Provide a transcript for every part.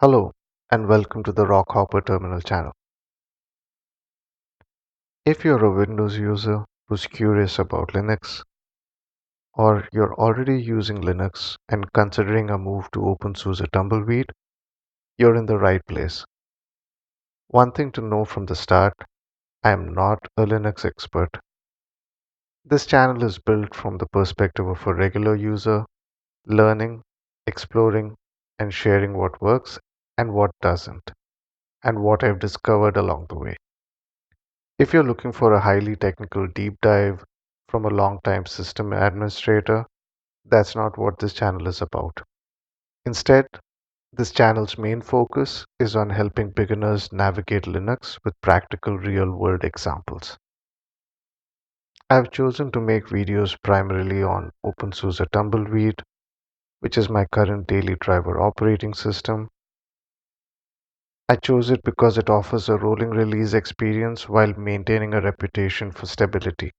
Hello, and welcome to the Rockhopper Terminal channel. If you're a Windows user who's curious about Linux, or you're already using Linux and considering a move to openSUSE Tumbleweed, you're in the right place. One thing to know from the start, I am not a Linux expert. This channel is built from the perspective of a regular user, learning, exploring, and sharing what works and what doesn't, and what I've discovered along the way. If you're looking for a highly technical deep dive from a long-time system administrator, that's not what this channel is about. Instead, this channel's main focus is on helping beginners navigate Linux with practical real-world examples. I've chosen to make videos primarily on openSUSE Tumbleweed, which is my current daily driver operating system. I chose it because it offers a rolling release experience while maintaining a reputation for stability.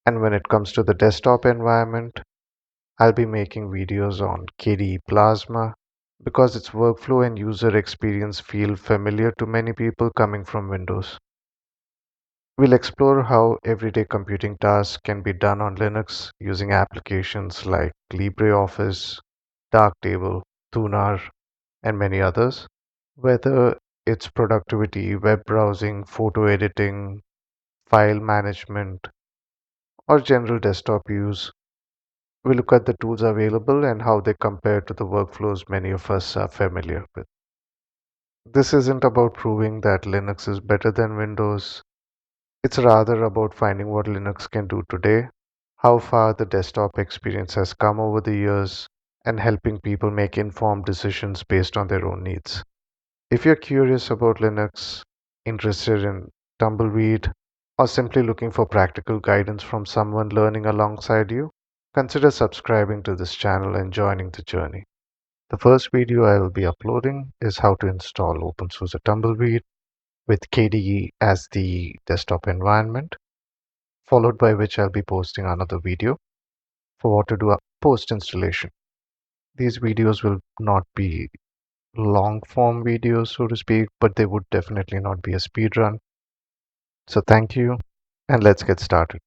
And when it comes to the desktop environment, I'll be making videos on KDE Plasma because its workflow and user experience feel familiar to many people coming from Windows. We'll explore how everyday computing tasks can be done on Linux using applications like LibreOffice, Darktable, Tunar, and many others. Whether it's productivity, web browsing, photo editing, file management, or general desktop use, we look at the tools available and how they compare to the workflows many of us are familiar with. This isn't about proving that Linux is better than Windows. It's rather about finding what Linux can do today, how far the desktop experience has come over the years, and helping people make informed decisions based on their own needs. If you're curious about Linux, interested in Tumbleweed, or simply looking for practical guidance from someone learning alongside you, consider subscribing to this channel and joining the journey. The first video I will be uploading is how to install openSUSE Tumbleweed with KDE as the desktop environment, followed by which I'll be posting another video for what to do post installation. These videos will not be long form videos, so to speak, but they would definitely not be a speed run. So thank you, and let's get started.